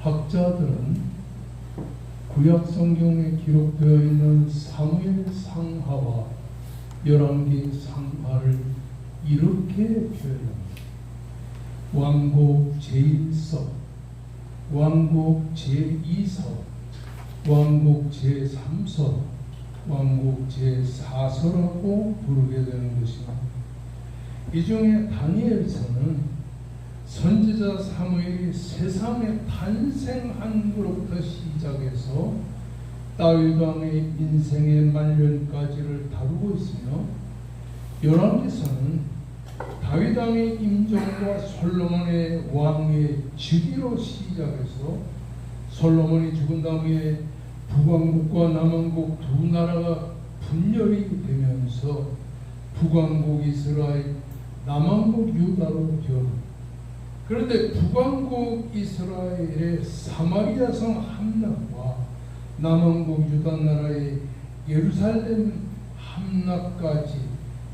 학자들은 구약 성경에 기록되어 있는 사무엘 상하와 열왕기 상하를 이렇게 표현합니다. 왕국 제1서, 왕국 제2서, 왕국 제3서, 왕국 제4서라고 부르게 되는 것입니다. 이 중에 다니엘서는 선지자 사무엘이 세상에 탄생한 것부터 시작해서 다윗 왕의 인생의 말년까지를 다루고 있으며, 열왕기서는 다윗 왕의 임종과 솔로몬의 왕의 즉위로 시작해서 솔로몬이 죽은 다음에 북왕국과 남왕국 두 나라가 분열이 되면서 북왕국 이스라엘, 남왕국 유다로 변합니다. 그런데 북왕국 이스라엘의 사마리아 성 함락과 남왕국 유다 나라의 예루살렘 함락까지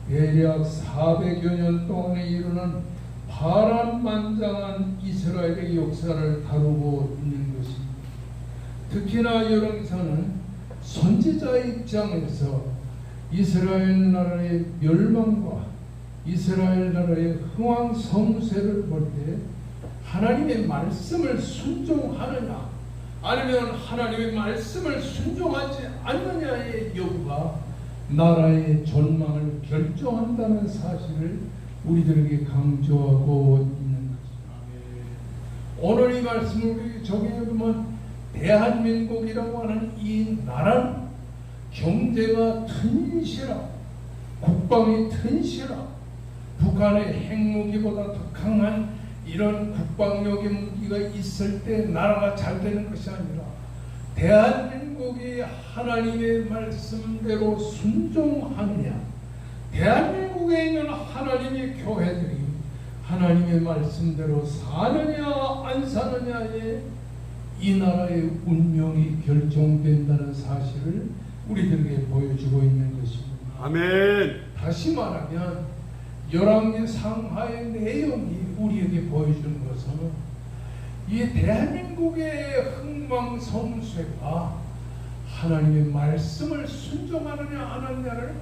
대략 400여 년 동안에 일어난 파란만장한 이스라엘의 역사를 다루고 있는 것입니다. 특히나 열왕기서는 선지자의 입장에서 이스라엘 나라의 멸망과 이스라엘 나라의 흥왕성쇠를 볼 때 하나님의 말씀을 순종하느냐 아니면 하나님의 말씀을 순종하지 않느냐의 여부가 나라의 전망을 결정한다는 사실을 우리들에게 강조하고 있는 것입니다. 오늘 이 말씀을 우리 적용해보면 대한민국이라고 하는 이 나라는 경제가 튼실하고 국방이 튼실하고 북한의 핵무기보다 더 강한 이런 국방력의 무기가 있을 때 나라가 잘 되는 것이 아니라 대한민국이 하나님의 말씀대로 순종하느냐, 대한민국에 있는 하나님의 교회들이 하나님의 말씀대로 사느냐 안 사느냐에 이 나라의 운명이 결정된다는 사실을 우리들에게 보여주고 있는 것입니다. 아멘. 다시 말하면 열왕기 상하의 내용이 우리에게 보여주는 것은 이 대한민국의 흥망성쇠가 하나님의 말씀을 순종하느냐 안 하느냐를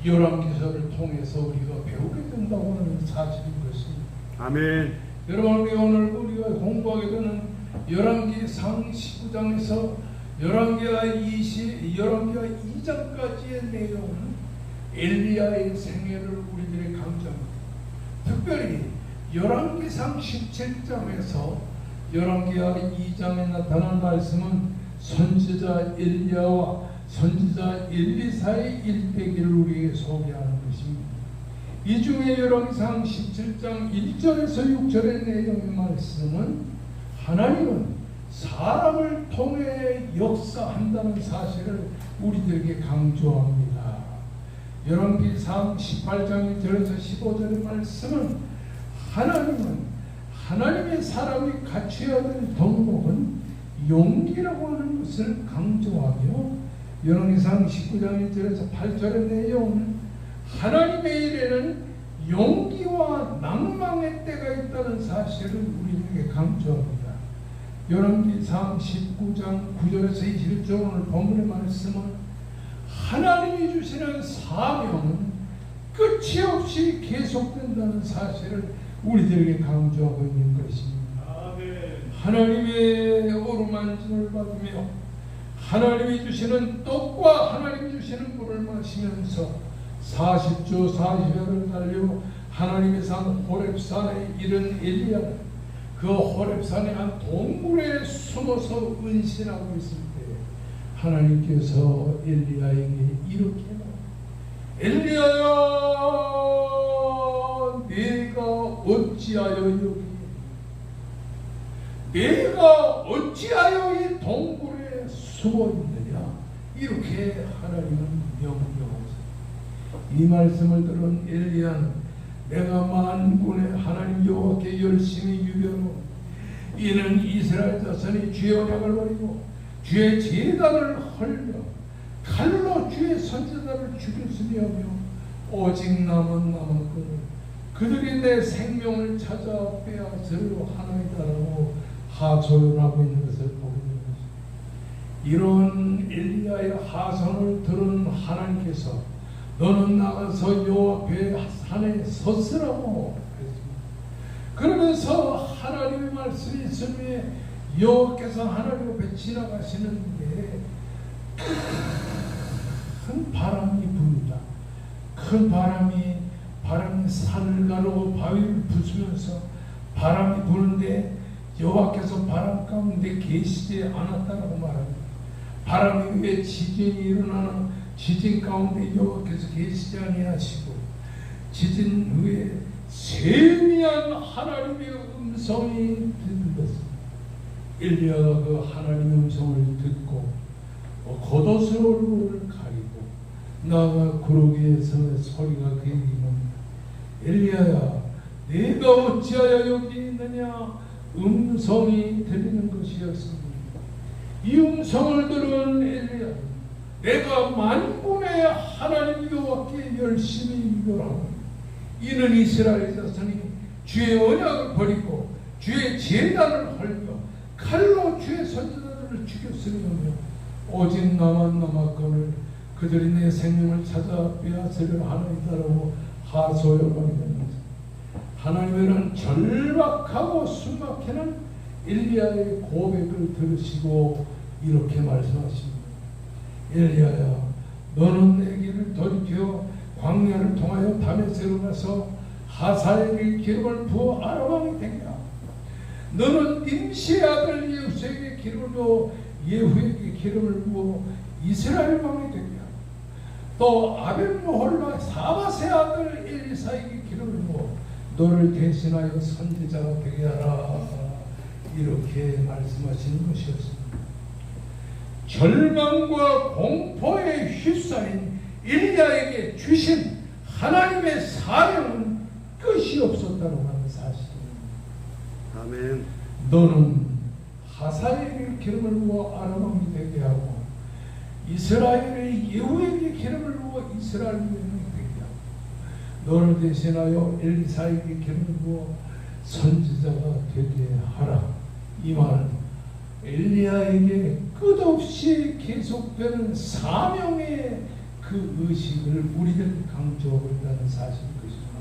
열왕기서를 통해서 우리가 배우게 된다고 하는 사실인 것입니다. 아멘. 여러분, 우리가 공부하게 되는 열왕기상 19장에서 열왕기하 2장까지의 내용은 엘리야의 생애를 우리들이 강조합니다. 특별히 열왕기상 17장에서 열왕기하 2장에 나타난 말씀은 선지자 엘리야와 선지자 엘리사의 일대기를 우리에게 소개하는 것입니다. 이 중에 열왕기상 17장 1절에서 6절의 내용의 말씀은 하나님은 사람을 통해 역사한다는 사실을 우리들에게 강조합니다. 열왕기상 18장 1절에서 15절의 말씀은 하나님은 하나님의 사람이 갖춰야 될 덕목은 용기라고 하는 것을 강조하며, 열왕기상 19장 1절에서 8절의 내용은 하나님의 일에는 용기와 낭망의 때가 있다는 사실을 우리에게 강조합니다. 열왕기상 19장 9절에서 21절 오늘 본문의 말씀은 하나님이 주시는 사명은 끝이 없이 계속된다는 사실을 우리들에게 강조하고 있는 것입니다. 아멘. 하나님의 어루만짐을 받으며 하나님이 주시는 떡과 하나님이 주시는 물을 마시면서 40주 40여를 달려 하나님의 산 호렙산에 이른 엘리야는 그 호렙산의 한 동굴에 숨어서 은신하고 있을 때 하나님께서 엘리야에게 이렇게 엘리야야, 내가 어찌하여 이 동굴에 숨어 있느냐, 이렇게 하나님은 명령하셨습니다. 이 말씀을 들은 엘리야는 내가 만군의 하나님 여호와께 열심히 유별하고 이는 이스라엘 자손이 주의 언약을 버리고 주의 제단을 헐며 칼로 주의 선지자를 죽였으며 오직 남았거늘 그들이 내 생명을 찾아 빼앗으려 하나이다라고 하소연하고 있는 것을 이런 엘리야의 하소연을 들은 하나님께서 너는 나가서 여호와 앞에 산에 섰으라고 했습니다. 그러면서 하나님의 말씀이 있으면 여호와께서 하나님 앞에 지나가시는데 큰 바람이 부는다. 큰 바람이 산을 가르고 바위를 부수면서 바람이 부는데 여호와께서 바람 가운데 계시지 않았다라고 말합니다. 바람이 위에 지진이 일어나는 지진 가운데 여호와께서 계시지 아니하시고 지진 후에 세미한 하나님의 음성이 들렸습니다. 엘리야가 그 하나님의 음성을 듣고 겉옷을 얼굴을 가리고 나아가 구르기에서 소리가 그에게 이릅니다. 엘리야야, 내가 어찌하여 여기 있느냐? 음성이 들리는 것이었습니다. 이 음성을 들은 엘리야, 내가 만군의 하나님 여호와께 열심히 유별하고 이는 이스라엘 자손이 주의 언약을 버리고 주의 제단을 헐며 칼로 주의 선지자들을 죽였으리며 오직 나만 남았거늘 그들이 내 생명을 찾아 빼앗으려 하나이다라고 하소연하게 됩니다. 하나님은 절박하고 숨막히는 엘리야의 고백을 들으시고 이렇게 말씀하십니다. 엘리야야, 너는 내 길을 돌이켜 광야를 통하여 다메섹으로 가서 하사엘에게 기름을 부어 아람 왕이 되게 하고 너는 nim시의 아들 예후에게 기름을 부어 예후에게 기름을 부어 이스라엘 왕이 되게 하고 또 아벨므홀라 사밧의 아들 엘리사에게 기름을 부어 너를 대신하여 선지자가 되게 하라. 이렇게 말씀하시는 것이었습니다. 절망과 공포에 휩싸인 엘리야에게 주신 하나님의 사명은 끝이 없었다고 하는 사실입니다. 아멘. 너는 하사엘에게 기름을 부어 아람 왕이 되게 하고 이스라엘의 예후에게 기름을 부어 이스라엘 왕이 되게 하고 너를 대신하여 엘리사에게 기름을 부어 선지자가 되게 하라. 이 말은 엘리야에게 끝없이 계속되는 사명의 그 의식을 우리들 강조하고 있다는 사실인 것입니다.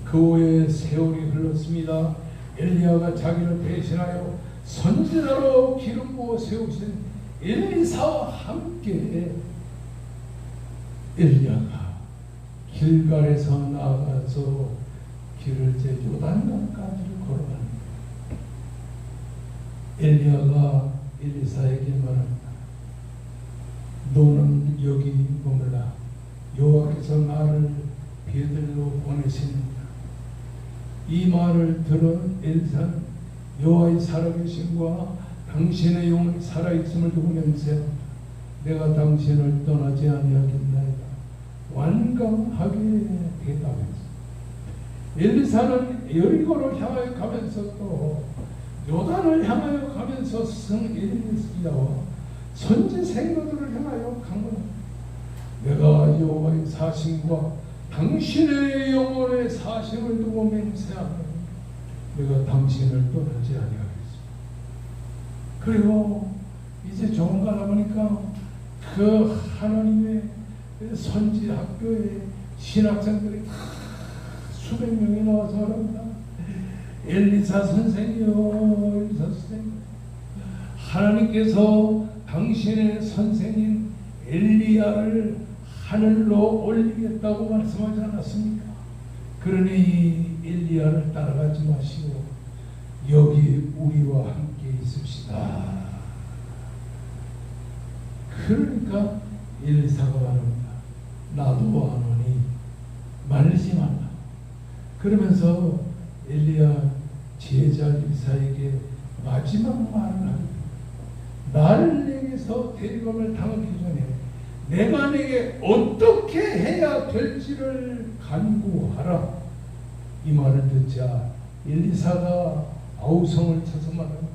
그 후에 세월이 흘렀습니다. 엘리야가 자기를 대신하여 선지자로 기름 부어 세우신 엘리사와 함께 엘리야가 길갈에서 나아가서 길을 제 요단강까지를 걸어갑니다. 엘리야가 엘리사에게 말합니다. 너는 여기 머물라. 여호와께서 나를 베들로 보내십니다. 이 말을 들은 엘리사는 여호와의 살아계심과 당신의 영혼이 살아있음을 두고 맹세합니다. 내가 당신을 떠나지 아니하겠나이다. 완강하게 대답했습니다. 엘리사는 여리고를 향하여 가면서 또 요단을 향하여 가면서 성 엘리야와 선지 생도들을 향하여 강론합니다. 내가 여호와의 사심과 당신의 영혼의 사심을 두고 맹세하노니 내가 당신을 떠나지 아니하겠습니다. 그리고 이제 조금 가다 보니까 그 하나님의 선지 학교에 신학생들이 수백 명이 나와서 말합니다. 엘리사 선생이요, 엘리사 선생, 하나님께서 당신의 선생인 엘리야를 하늘로 올리겠다고 말씀하지 않았습니까? 그러니 엘리야를 따라가지 마시고 여기 우리와 함께 있읍시다. 그러니까 엘리사가 말합니다. 나도 아노니 말리지 말라. 그러면서 엘리야 제자 엘리사에게 마지막 말을 합니다. 나를 내게서 대리감을 당하기 전에 내가 내게 어떻게 해야 될지를 간구하라. 이 말을 듣자 엘리사가 아우성을 쳐서 말합니다.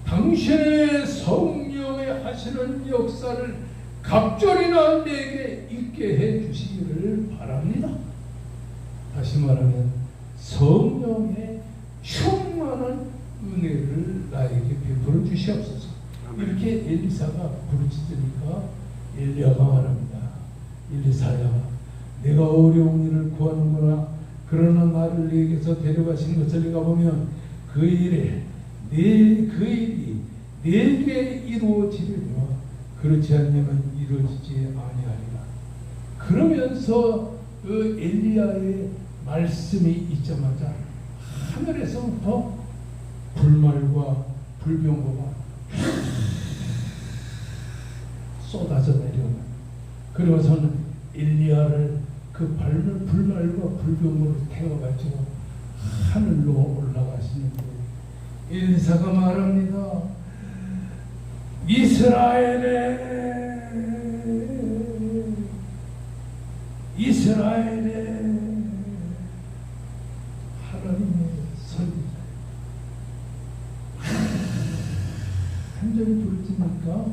당신의 성령에 하시는 역사를 갑절이나 내게 있게 해 주시기를 바랍니다. 다시 말하면 성령의 충만한 은혜를 나에게 베풀어 주시옵소서. 이렇게 엘리사가 부르짖으니까 엘리야가 말합니다. 엘리사야, 내가 어려운 일을 구하는구나. 그러나 나를 네게서 데려가신 것을 내가 보면 그 일이 내게 이루어지려니와 그렇지 않으면 이루어지지 아니하리라. 그러면서 그 엘리야의 말씀이 있자마자 하늘에서부터 불말과 불병거가 쏟아져 내려오는. 그러고서는 엘리야를 그 불말과 불병거를 태워가지고 하늘로 올라가시는데 엘리사가 말합니다. 이스라엘의 하나님의 선지자 한절이 부르짖으니까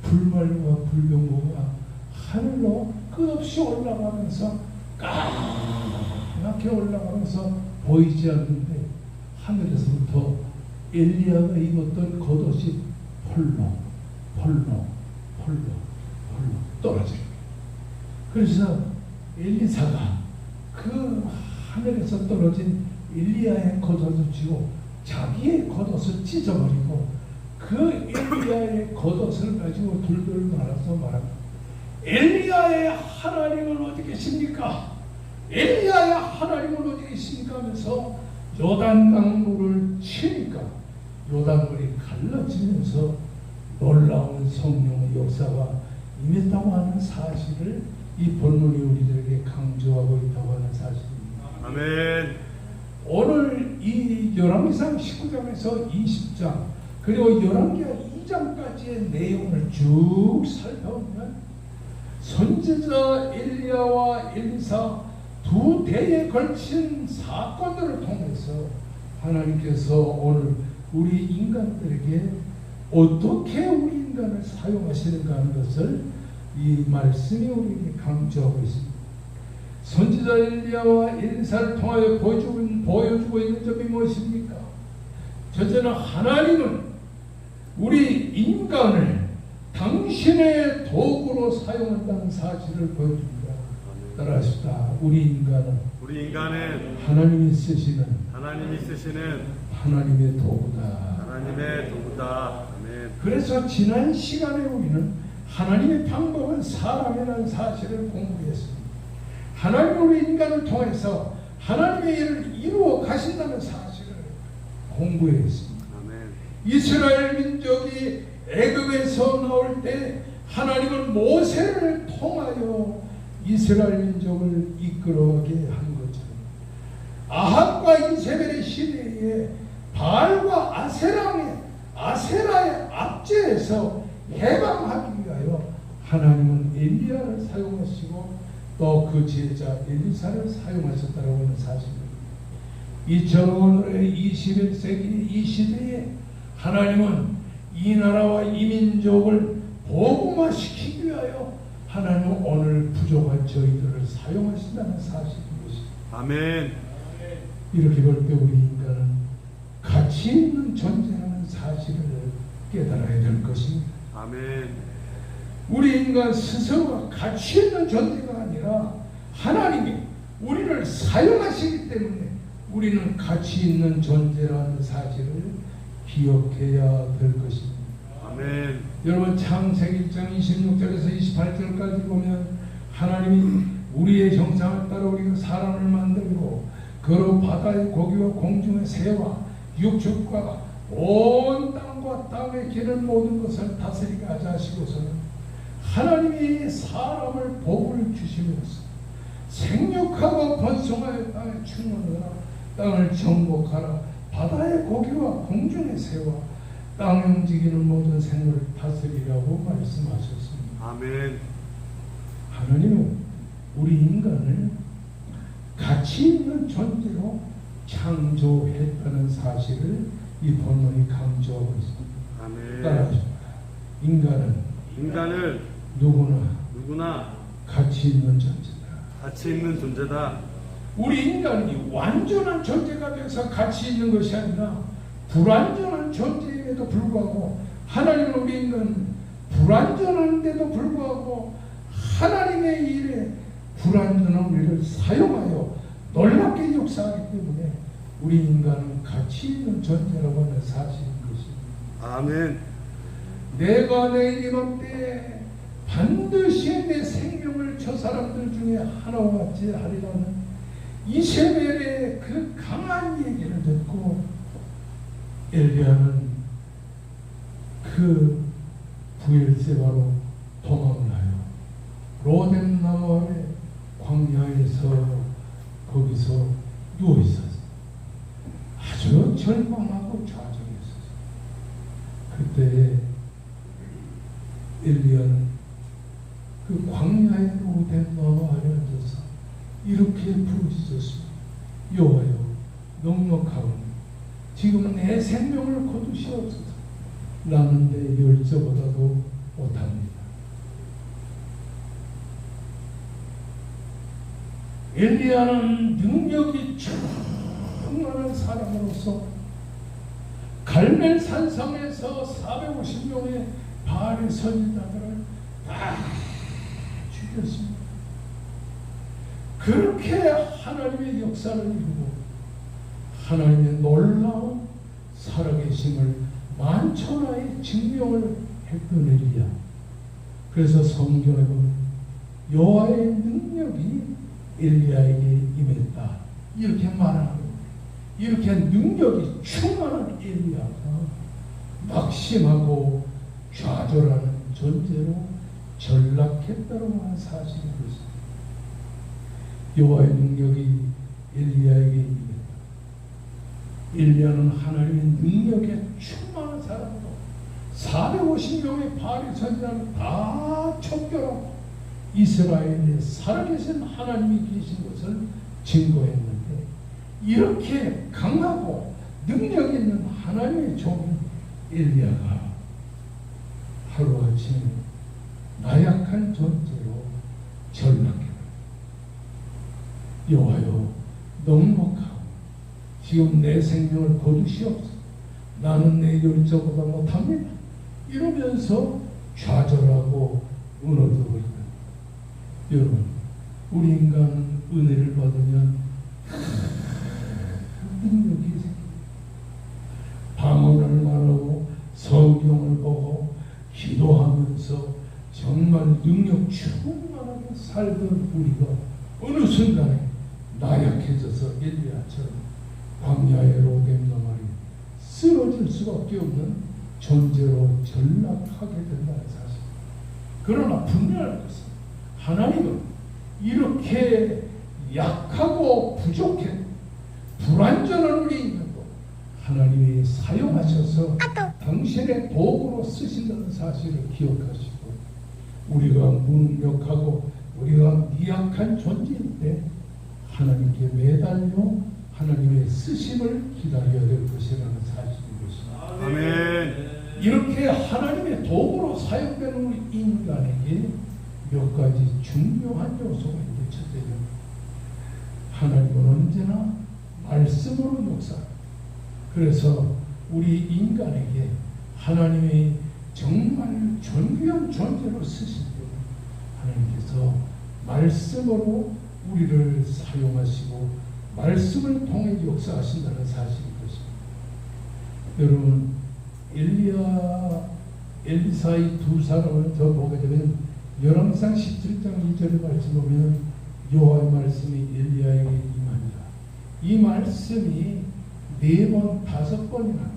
불말과 불병거가 하늘로 끝없이 올라가면서 까맣게 올라가면서 보이지 않는데 하늘에서부터 엘리야가 입었던 겉옷이 펄럭 떨어져요. 그래서 엘리사가 그 하늘에서 떨어진 엘리야의 겉옷을 쥐고 자기의 겉옷을 찢어버리고 그 엘리야의 겉옷을 가지고 둘둘 말아서 말합니다. 엘리야의 하나님은 어디 계십니까? 엘리야의 하나님은 어디 계십니까? 하면서 요단강 물을 치니까 요단물이 갈라지면서 놀라운 성령의 역사가 임했다고 하는 사실을 이 본문이 우리들에게 강조하고 있다고 하는 사실입니다. 아멘. 오늘 이 열왕기상 19장에서 20장 그리고 열왕기하 2장까지의 내용을 쭉 살펴보면 선지자 엘리야와 엘리사 두 대에 걸친 사건들을 통해서 하나님께서 오늘 우리 인간들에게 어떻게 우리 인간을 사용하시는가 하는 것을 이 말씀이 우리에게 강조하고 있습니다. 선지자 엘리야와 엘리사를 통하여 보여주고 있는 점이 무엇입니까? 첫째는 하나님은 우리 인간을 당신의 도구로 사용한다는 사실을 보여줍니다. 따라하십시다. 우리 인간은 하나님이 쓰시는 하나님의 도구다. 아멘. 그래서 지난 시간에 우리는 하나님의 방법은 사람이라는 사실을 공부했습니다. 하나님은 우리 인간을 통해서 하나님의 일을 이루어 가신다는 사실을 공부했습니다. 아멘. 이스라엘 민족이 애굽에서 나올 때 하나님은 모세를 통하여 이스라엘 민족을 이끌어가게 한 것처럼 아합과 이세벨의 시대에 바알과 아세라의 압제에서 해방하기 위하여 하나님은 엘리야를 사용하시고 또 그 제자 엘리사를 사용하셨다고 하는 사실입니다. 이처럼 오늘의 21세기 이 시대에 하나님은 이 나라와 이 민족을 복음화시키기 위하여 하나님은 오늘 부족한 저희들을 사용하신다는 사실입니다. 아멘. 이렇게 볼 때 우리 인간은 가치 있는 존재라는 사실을 깨달아야 될 것입니다. 아멘. 우리 인간 스스로가 가치 있는 존재가 아니라 하나님이 우리를 사용하시기 때문에 우리는 가치 있는 존재라는 사실을 기억해야 될 것입니다. 아멘. 여러분 창세기 1장 26절에서 28절까지 보면 하나님이 우리의 형상을 따라 우리가 사람을 만들고 그로 바다의 고기와 공중의 새와 육축과 온 땅과 땅에 기는 모든 것을 다스리게 하자 하시고서는 하나님이 사람을 복을 주시면서 생육하고 번성하여 땅에 충만하라 땅을 정복하라 바다의 고기와 공중의 새와 땅에 움직이는 모든 생물을 다스리라고 말씀하셨습니다. 아멘. 하나님은 우리 인간을 가치 있는 존재로 창조했다는 사실을 이 본문이 강조하고 있습니다. 아멘. 따라하십니다. 인간은 누구나 가치 있는 존재다. 우리 인간이 완전한 존재가 되어서 가치 있는 것이 아니라 불완전한 존재임에도 불구하고 하나님은 우리 인간 불완전한데도 불구하고 하나님의 일에 불완전한 우리를 사용하여 놀랍게 역사하기 때문에 우리 인간은 가치 있는 존재라고 하는 사실인 것입니다. 아멘. 내가 내일 이럴 때 반드시 내 생명을 저 사람들 중에 하나와 같이 하리라는 이세벨의 그 강한 얘기를 듣고 엘리야는 그 부엘세바로 도망을 하여 로뎀 나무 아래 광야에서 거기서 누워 있었어요. 아주 절망하고 좌절했었어요. 그때 엘리야는 그 광야의 로뎀 나무 아래 앉아서 이렇게 부르짖었습니다. 여호와여, 넉넉하오니 지금 내 생명을 거두시옵소서. 나는 내 열조보다도 못합니다. 엘리야는 능력이 충만한 사람으로서 갈멜 산성에서 450명의 바알의 선지자들을 다 죽였습니다. 그렇게 하나님의 역사를 이루고 하나님의 놀라운 살아계심을 만천하에 증명을 했던 엘리야. 그래서 성경에 보면 여호와의 능력이 엘리야에게 임했다 이렇게 말하는 거예요. 이렇게 능력이 충만한 엘리야가 낙심하고 좌절하는 존재로 전락했다고 하는 사실이 있습니다. 여호와의 능력이 엘리야에게 임했다. 엘리야는 하나님의 능력에 충만한 사람으로 450명의 바알의 선지자를 다 척결하고 이스라엘에 살아계신 하나님이 계신 것을 증거했는데 이렇게 강하고 능력 있는 하나님의 종 엘리야가 하루아침에 나약한 존재로 전락했다. 여호와여, 넉넉하고 지금 내 생명을 거두시옵소서. 나는 내 열조보다 못합니다. 이러면서 좌절하고 무너져 버린다. 여러분, 우리 인간은 은혜를 받으면 능력이 생깁니다. 방언을 말하고 성경을 보고 기도하면서 정말 능력 충만하게 살던 우리가 어느 순간에 나약해져서 엘리야처럼 광야의 로뎀 나무에 쓰러질 수밖에 없는 존재로 전락하게 된다는 사실. 그러나 분명한 것은 하나님은 이렇게 약하고 부족해 불완전한 우리 인간도 하나님이 사용하셔서 당신의 도구로 쓰신다는 사실을 기억하시고 우리가 무능력하고 우리가 미약한 존재일 때 하나님께 매달려 하나님의 쓰심을 기다려야 될 것이라는 사실인 것입니다. 아멘. 이렇게 하나님의 도구로 사용되는 우리 인간에게 몇 가지 중요한 요소가 있는데, 첫째는 하나님은 언제나 말씀으로 역사합니다. 그래서 우리 인간에게 하나님이 정말 존귀한 존재로 쓰실 때 하나님께서 말씀으로 우리를 사용하시고 말씀을 통해 역사하신다는 사실인 것입니다. 여러분, 엘리야, 엘리사의 두 사람을 더 보게 되면 열왕기상 17장 2절의 말씀 보면 여호와의 말씀이 엘리야에게 임하니라. 이 말씀이 4번, 5번이나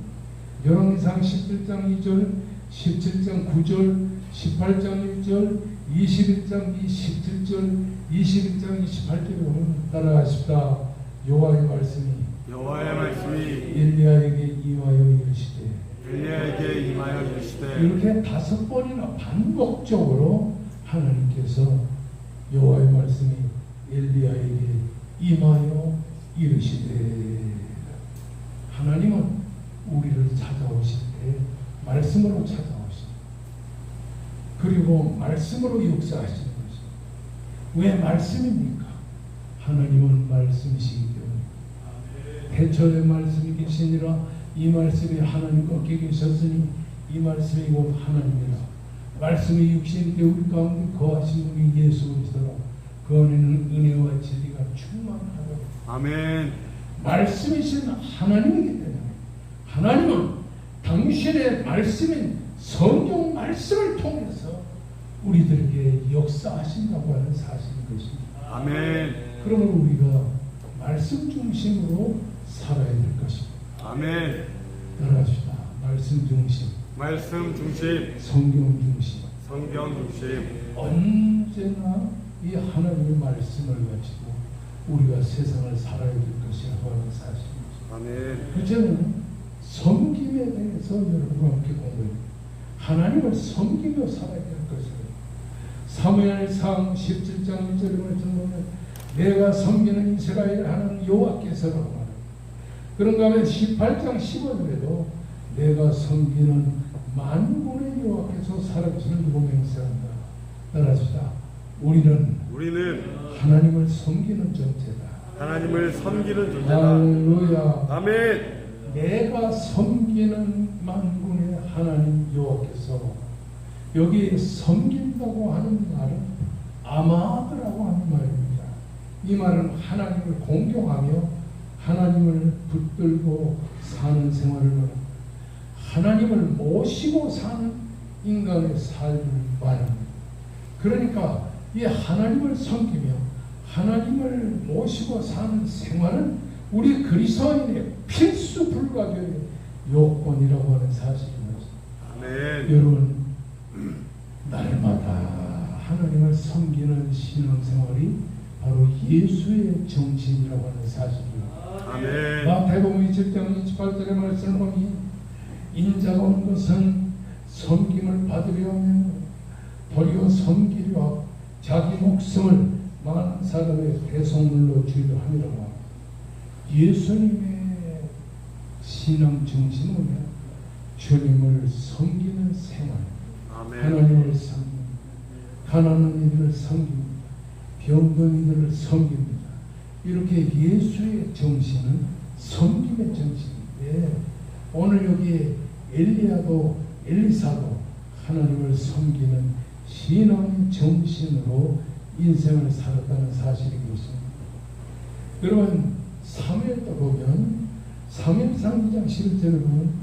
열왕기상 17장 2절, 17장 9절, 18장 1절, 21장 27절, 21장 28절에 보면 따라가십시다. 여호와의 말씀이 엘리야에게 임하여 이르시되 이렇게 5번이나 반복적으로 하나님께서 여호와의 말씀이 엘리야에게 임하여 이르시되, 하나님은 우리를 찾아오실 때 말씀으로 찾아오십니다. 그리고 말씀으로 역사하시는 것입니다. 왜 말씀입니까? 하나님은 말씀이시기 때문에. 태초에 말씀이 계시니라. 이 말씀이 하나님과 함께 계셨으니 이 말씀이 곧 하나님이라. 말씀이 육신께 우리 가운데 거하신 분이 예수 그리스도라. 그 안에는 은혜와 진리가 충만하다. 아멘. 말씀이신 하나님이기 때문에 하나님은 당신의 말씀인 성경 말씀을 통해서 우리들에게 역사하신다고 하는 사실인 것입니다. 아멘. 그러므로 우리가 말씀 중심으로 살아야 될 것입니다. 아멘. 따라합시다. 말씀 중심, 말씀 중심, 성경 중심. 성경 중심. 언제나 이 하나님의 말씀을 가지고 우리가 세상을 살아야 될 것이라고 하는 사실입니다. 아멘. 그저는 섬김에 대해서 여러분과 함께 공부합니다. 하나님을 섬기며 살아야 될 것이에요. 사무엘상 17장 1절에 말씀보면 내가 섬기는 이스라엘 하나님 여호와께서라고 말합니다. 그런가 하면 18장 15절에도 내가 섬기는 만군의 여호와께서 살아계시는 누구 맹세한다. 따라합시다. 우리는 하나님을 섬기는 존재다. 하나님을 섬기는 존재다. 할렐루야. 아멘. 내가 섬기는 만군의 하나님 여호와께서, 여기 섬긴다고 하는 말은 아마드라고 하는 말입니다. 이 말은 하나님을 공경하며 하나님을 붙들고 사는 생활을 말합니다. 하나님을 모시고 사는 인간의 삶을 말합니다. 그러니까 이 하나님을 섬기며 하나님을 모시고 사는 생활은 우리 그리스도인의 필수 불가결의 요건이라고 하는 사실입니다. 아멘. 여러분, 날마다 하나님을 섬기는 신앙생활이 바로 예수의 정신이라고 하는 사실입니다. 아멘. 마태복음 27장 28절의 말씀을 보니 인자가 온 것은 섬김을 받으려 하며 도리어 섬기려 자기 목숨을 많은 사람의 대속물로 주려 함이라고 합니다. 예수님의 신앙 정신은 뭐냐? 주님을 섬기는 생활, 아멘. 하나님을 섬깁니다. 가난한 이들을 섬깁니다. 병든 이들을 섬깁니다. 이렇게 예수의 정신은 섬김의 정신인데, 오늘 여기 엘리야도 엘리사도 하나님을 섬기는 신앙의 정신으로 인생을 살았다는 사실이 그렇습니다. 여러분, 사무엘도 보면 사무엘상 2장 11절에 보면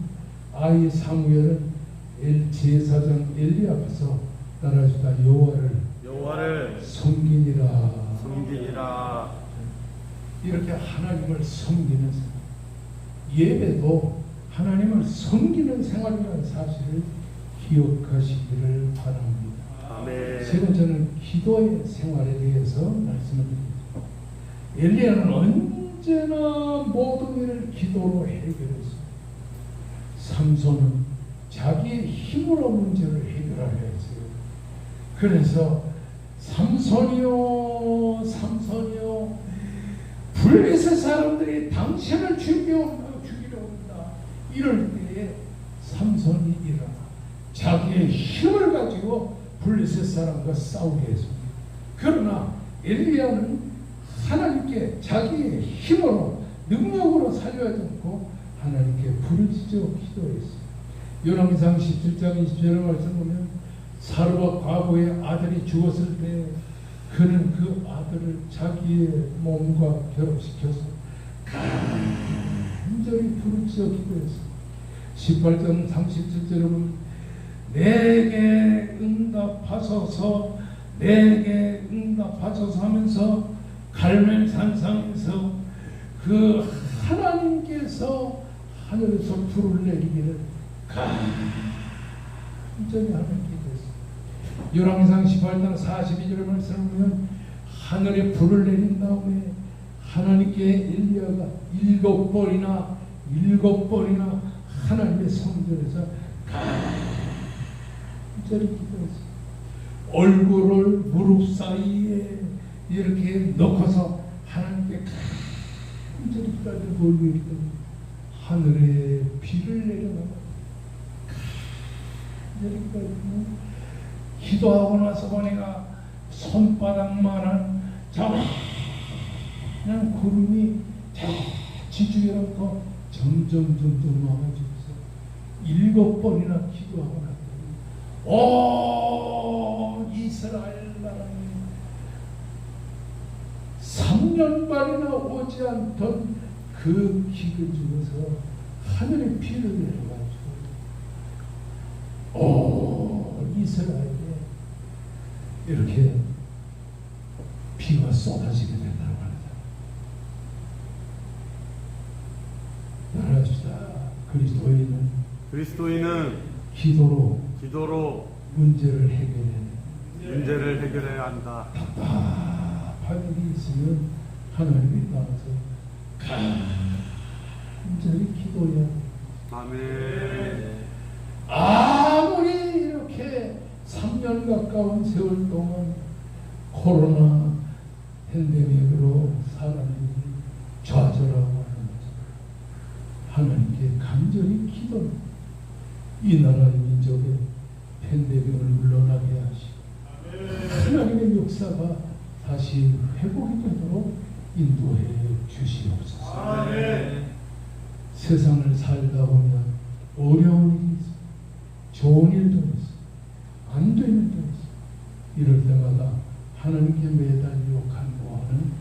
아이 사무엘은 제사장 엘리 앞에서 따라주다 여호와를 섬기니라. 이렇게 하나님을 섬기는 생활, 예배도 하나님을 섬기는 생활이라는 사실을 기억하시기를 바랍니다. 아멘. 세 번째는 기도의 생활에 대해서 말씀을 드립니다. 엘리야는 언제나 모든 일을 기도로 해결했습니다. 삼손은 자기의 힘으로 문제를 해결하려 했어요. 그래서 삼손이요 블레셋 사람들이 당신을 죽이려 한다. 이럴 때에 삼손이 일어나 자기의 힘을 가지고 블레셋 사람과 싸우게 했습니다. 그러나 엘리야는 하나님께 자기의 힘으로 능력으로 살려하지 않고 하나님께 부르짖어 기도했습니다. 요나기상 17장 20절의 말씀 보면 사르밧 과부의 아들이 죽었을 때 그는 그 아들을 자기의 몸과 결합시켜서 간절히 부르짖어 기도했습니다. 18장 37절에 보면 내게 응답하소서 하면서 갈멜산상에서 그 하나님께서 하늘에서 불을 내리기를 간절히 하나님께 기도했습니다. 열왕기상 18장 42절의 말씀을 보면 하늘에 불을 내린 다음에 하나님께 엘리야가 7번이나 하나님의 성전에서 간절히 기도했습니다. 얼굴을 무릎 사이에 이렇게 넣고서 하나님께 간절히 기도하고 있더니 하늘에 비를 내려가고 간절히 기도하고 기도하고 나서 보니까 손바닥만한 그냥 구름이 지주에로부터 점점 와가지고서 7번이나 기도하고 나더니 오 이스라엘 나라에 3년 반이나 오지 않던 그 기근 중에서 하늘의 피를 내려가지고 오 이스라엘에 이렇게 피가 쏟아지게 된다고 합니다. 따라합시다. 그리스도인은 기도로 문제를 해결해야 한다. 답답한 일이 있으면 하나님이 따라서 간절히 기도해야 돼. 아멘. 아무리 이렇게 3년 가까운 세월 동안 코로나 팬데믹으로 사람들이 좌절하고 하는 것처럼 하나님께 간절히 기도, 이 나라의 민족의 팬데믹을 물러나게 하시고 하나님의 역사가 다시 회복이 되도록 인도해 주시옵소서. 아멘. 세상을 살다 보면 어려운 일이 있어, 좋은 일도 있어, 안 되는 일도 있어. 이럴 때마다 하나님께 매달려 간구하는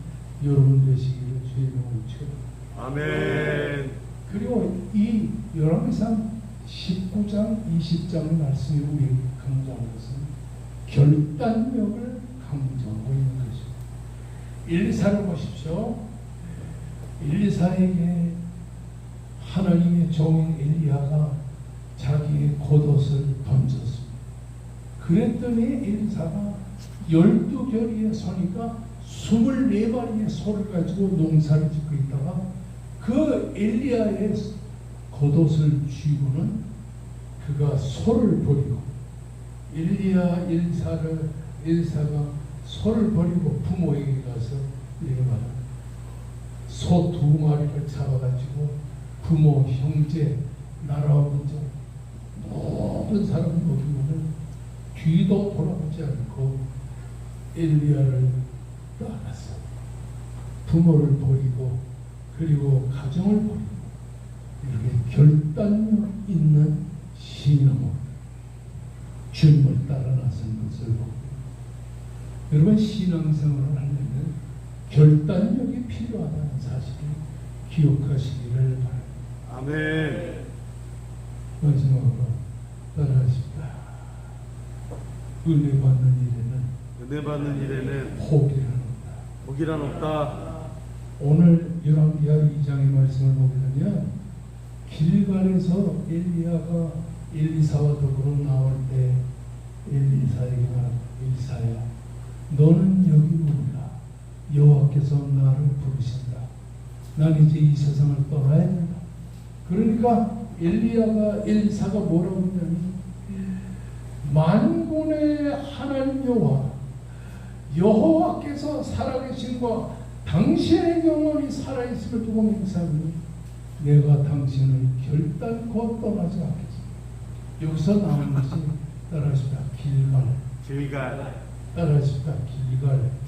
여러분 되시기를 주의 이름으로 축원합니다. 아멘. 그리고 이 열왕기상 19장 20장 말씀이 우리 강조하는 것은 결단력을 강조하고 있는 것입니다. 엘리사를 보십시오. 엘리사에게 하나님의 종인 엘리야가 자기의 겉옷을 던졌습니다. 그랬더니 엘리사가 12결의에 서니까 24마리의 소를 가지고 농사를 짓고 있다가 그 엘리야의 겉옷을 쥐고는 그가 소를 버리고 엘리사가 소를 버리고 부모에게 가서 이렇게 말합니다. 소 2마리를 잡아가지고 부모, 형제, 나라와 민족 모든 사람을 먹이고는 뒤도 돌아보지 않고 엘리야를 떠났어. 부모를 버리고 그리고 가정을 버리고 이렇게 결단력 있는 신앙으로 주님을 따라 나선 것을 보고, 여러분 신앙생활을 하려면 결단력이 필요하다는 사실을 기억하시기를 바랍니다. 아멘. 마지막으로 따라하십니다. 은혜 받는 일에는 복이란 없다. 오늘 열왕기하 2장의 말씀을 보게 되면 길갈에서 엘리야가 엘리사와 더불어 나올 때 엘리사에게 말합니다. 엘리사야, 너는 여기 오라. 여호와께서 나를 부르신다. 난 이제 이 세상을 떠나야 된다. 그러니까 엘리사가 뭐라고 했냐면 만군의 하나님 여호와께서 살아계신과 당신의 영혼이 살아있음을 두고 맹세하니 내가 당신을 결단코 떠나지 않겠습니다. 여기서 나온 것이 따라하십니다. 길갈. 따라하십니다.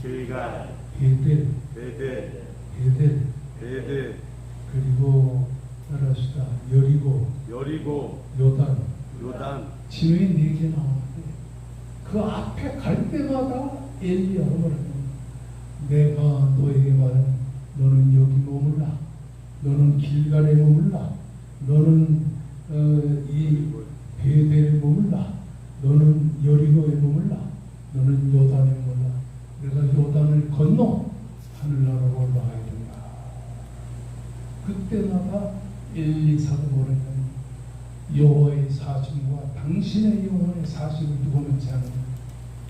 길갈. 베델. 그리고 따라하십니다. 여리고. 요단. 지명이 4개 나오는데 그 앞에 갈 때마다 엘리야가 말합니다. 내가 너에게 말하는 너는 여기 머물라. 너는 길갈에 머물라. 너는 이 베델에 머물라. 너는 여리고에 머물라. 너는 요단에 머물라. 내가 요단을 건너 하늘나라로 올라가야 된다. 그때마다 엘리사가 뭐랬냐면 여호와의 사심과 당신의 영혼의 사심을 두고 맹세하는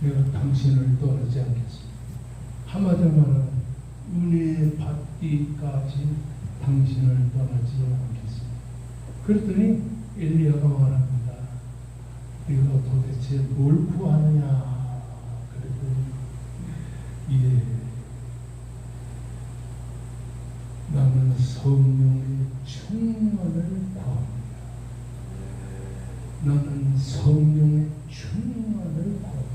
내가 당신을 떠나지 않겠습니다. 한마디로 말하면 은혜 받기까지 당신을 떠나지 않겠습니다. 그랬더니 엘리야가 말합니다. 네가 도대체 뭘 구하느냐? 그랬더니 나는 성령의 충만을 구합니다. 나는 성령의 충만을 구합니다.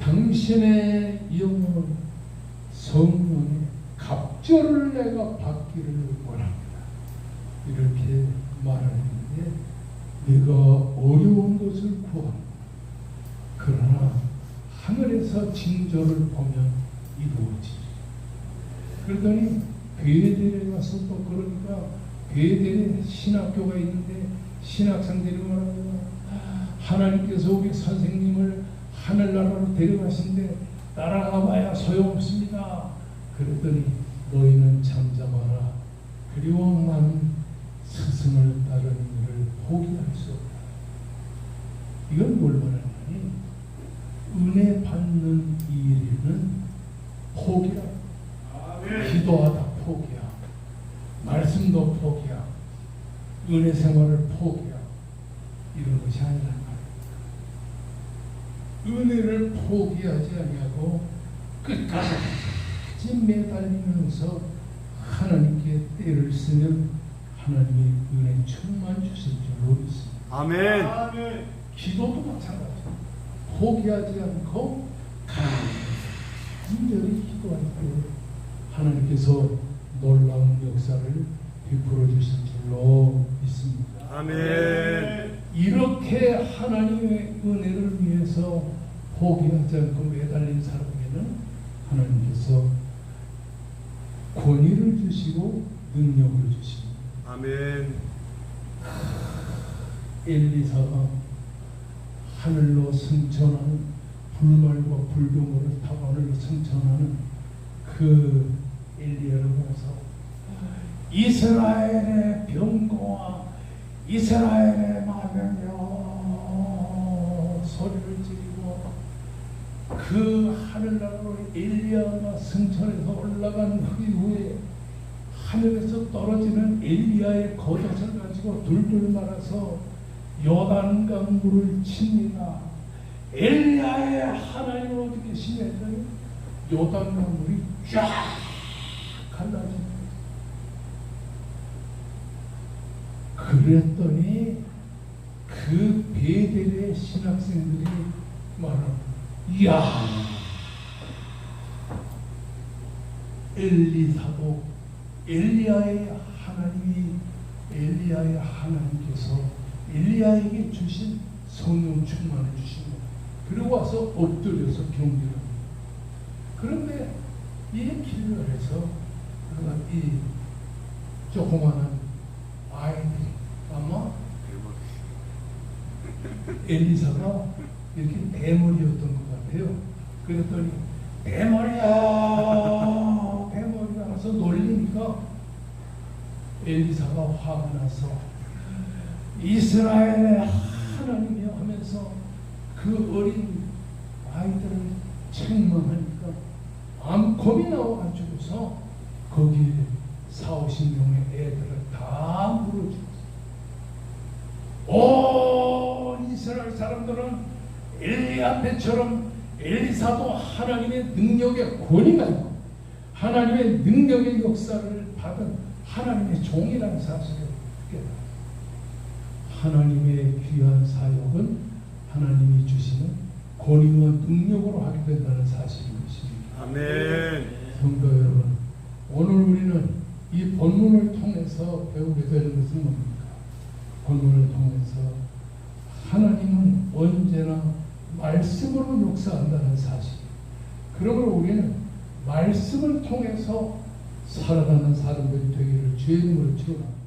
당신의 영혼 성령의 갑절을 내가 받기를 원합니다. 이렇게 말하는 때 내가 어려운 것을 구하고 그러나 하늘에서 징조를 보면 이루어지리. 그러더니 베델에 가서 또 그러니까 베델에 신학교가 있는데 신학생들이 말합니다. 하나님께서 우리 선생님을 하늘나라로 데려가신데 따라가 봐야 소용없습니다. 그랬더니 너희는 잠잠하라. 그리고 나는 스승을 따르는 일을 포기할 수 없다. 이건 뭘 말하냐니 은혜 받는 일은 포기야. 기도하다 포기야. 말씀도 포기야. 은혜 생활을 포기야. 이런 것이 아니란 말이야. 은혜를 포기하지 아니하고 끝까지 매달리면서 하나님께 때를 쓰면 하나님의 은혜 충만 주실 줄로 믿습니다. 아멘. 기도도 마찬가지야. 포기하지 않고 간절히 기도할 때 하나님께서 놀라운 역사를 베풀어 주실 줄로 믿습니다. 아멘. 이렇게 하나님의 은혜를 위해서 포기하지 않고 매달린 사람에게는 하나님께서 권위를 주시고 능력을 주십니다. 아멘. 엘리사가 하늘로 승천하는 불말과 불병거를 타고 하늘로 승천하는 그 엘리야를 보면서 이스라엘의 병거와 이스라엘의 마병이여 소리를 지르고 그 하늘나라로 엘리야가 승천해서 올라간 그 이후에 하늘에서 떨어지는 엘리야의 겉옷을 가지고 둘둘 말아서 요단강 물을 칩니다. 엘리야의 하나님 어디 계시냐더니 요단강 물이 쫙 갈라집니다. 그랬더니 그 베델의 신학생들이 말합니다. 이야, 엘리사도 엘리야의 하나님께서 엘리야에게 주신 성령 충만을 주신 것. 그리고 와서 엎드려서 경배합니다. 그런데 이 길을 해서 이 조그마한 아이들이 아마 엘리사가 이렇게 대머리였던 것 같아요. 그랬더니 대머리야 하면서 놀리니까 엘리사가 화가 나서 이스라엘의 하나님이여 하면서 그 어린 아이들을 책망하니까 암컷이 나와가지고서 거기에 40-50명의 애들을 다 물어주었어요. 온 이스라엘 사람들은 엘리야 때처럼 엘리사도 하나님의 능력의 권위가 있고 하나님의 능력의 역사를 받은 하나님의 종이라는 사실을 깨달았어요. 하나님의 귀한 사역은 하나님이 주시는 권위와 능력으로 하게 된다는 사실인 것입니다. 아멘. 성도 여러분, 오늘 우리는 이 본문을 통해서 배우게 되는 것은 뭡니까? 본문을 통해서 하나님은 언제나 말씀으로 역사한다는 사실. 그러므로 우리는 말씀을 통해서 살아가는 사람들이 되기를 주의 이름으로 축원합니다.